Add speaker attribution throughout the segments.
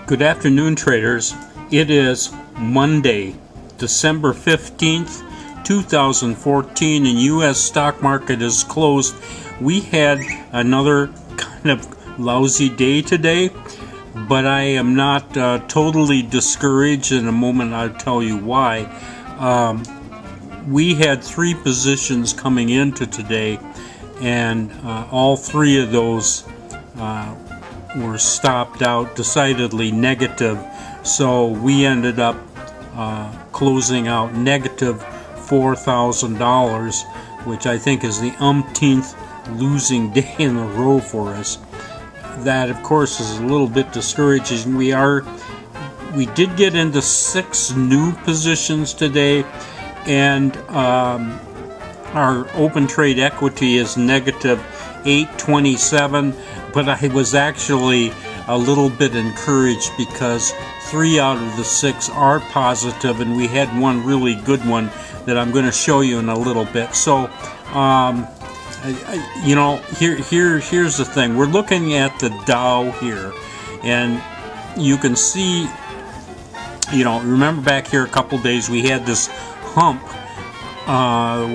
Speaker 1: Good afternoon, traders. It is Monday, December 15th, 2014, and U.S. stock market is closed. We had another kind of lousy day today, but I am not totally discouraged. In a moment, I'll tell you why. We had three positions coming into today, and all three of those were stopped out decidedly negative, so we ended up closing out negative $4,000, which I think is the umpteenth losing day in a row for us. That, of course, is a little bit discouraging. We did get into 6 new positions today, and our open trade equity is negative 827, but I was actually a little bit encouraged because 3 out of the 6 are positive, and we had one really good one that I'm going to show you in a little bit. So, here's the thing. We're looking at the Dow here, and you can see, remember back here a couple days we had this hump,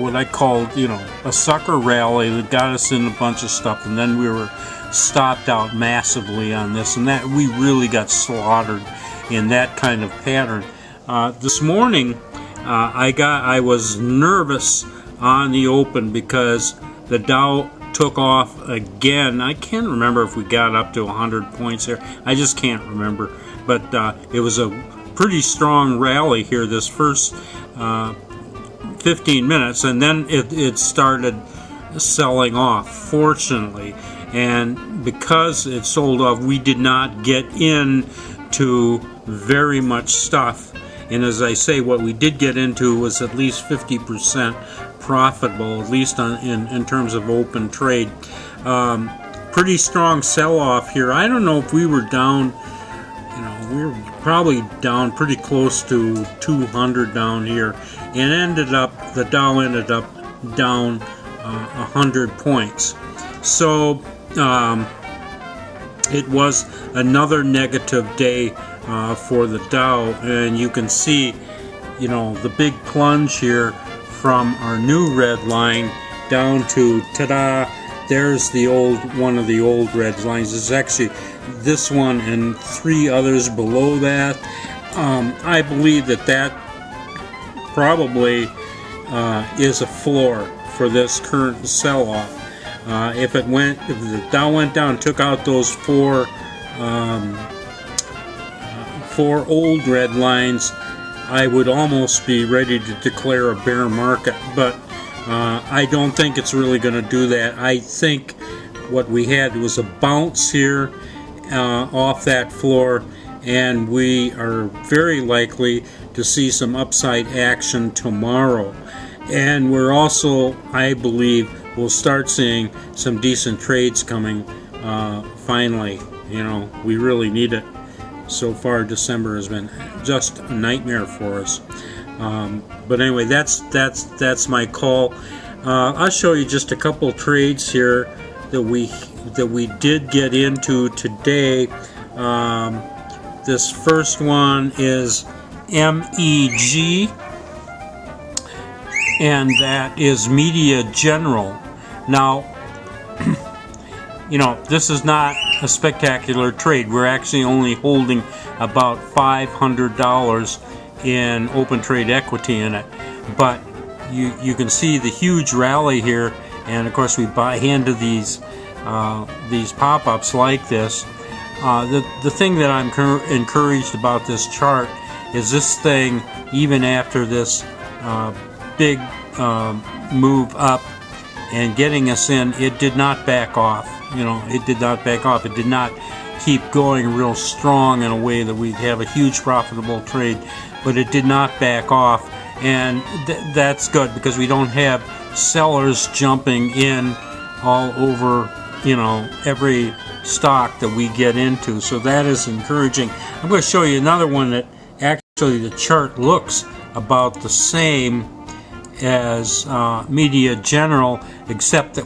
Speaker 1: what I called, a sucker rally that got us in a bunch of stuff, and then we were stopped out massively on this, and that we really got slaughtered in that kind of pattern. This morning, I was nervous on the open because the Dow took off again. I can't remember if we got up to 100 points there. I just can't remember, but it was a pretty strong rally here this first 15 minutes, and then it started selling off, fortunately. And because it sold off, we did not get into very much stuff. And as I say, what we did get into was at least 50% profitable, at least in terms of open trade. Pretty strong sell-off here. I don't know if we were down, we were probably down pretty close to 200 down here. And the Dow ended up down 100 points. So it was another negative day for the Dow, and you can see, the big plunge here from our new red line down to, ta-da, there's one of the old red lines. It's actually this one and 3 others below that. I believe that probably is a floor for this current sell-off. If the Dow went down and took out those 4 old red lines, I would almost be ready to declare a bear market, but I don't think it's really going to do that. I think what we had was a bounce here off that floor, and we are very likely to see some upside action tomorrow. And we're also, I believe, we'll start seeing some decent trades coming finally. We really need it. So far, December has been just a nightmare for us. But anyway, that's my call. I'll show you just a couple trades here that we did get into today. This first one is MEG, and that is Media General. Now, this is not a spectacular trade. We're actually only holding about $500 in open trade equity in it. But you can see the huge rally here, and of course we buy into these pop-ups like this. The thing that I'm encouraged about this chart is this thing, even after this big move up and getting us in, it did not back off. It did not back off. It did not keep going real strong in a way that we'd have a huge profitable trade, but it did not back off, and that's good because we don't have sellers jumping in all over, every stock that we get into. So that is encouraging. I'm going to show you another one that actually the chart looks about the same as Media General, except that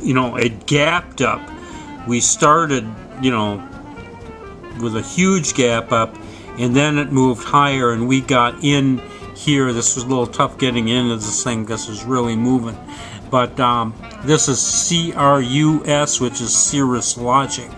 Speaker 1: it gapped up. We started with a huge gap up, and then it moved higher, and we got in here. This was a little tough getting into this thing because it was really moving. But this is CRUS, which is Cirrus Logic.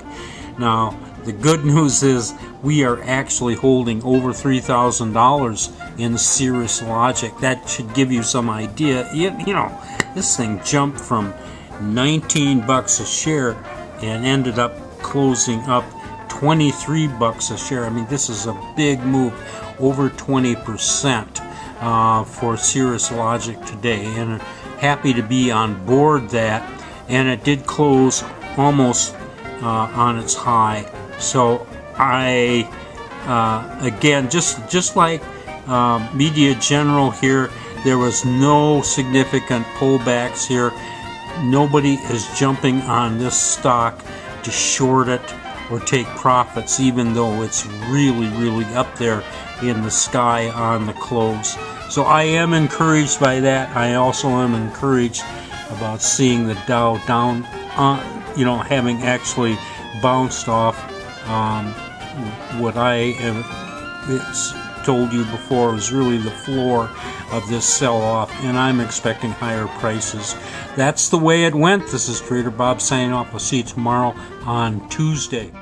Speaker 1: Now, the good news is we are actually holding over $3,000 in Cirrus Logic. That should give you some idea. You know, this thing jumped from 19 bucks a share and ended up closing up 23 bucks a share. I mean, this is a big move, over 20% for Cirrus Logic today, and happy to be on board that. And it did close almost on its high. So I again, just like Media General here, there was no significant pullbacks here. Nobody is jumping on this stock to short it or take profits, even though it's really up there in the sky on the close. So I am encouraged by that. I also am encouraged about seeing the Dow down, having actually bounced off what I have told you before was really the floor of this sell-off, and I'm expecting higher prices. That's the way it went. This is Trader Bob signing off. I'll see you tomorrow on Tuesday.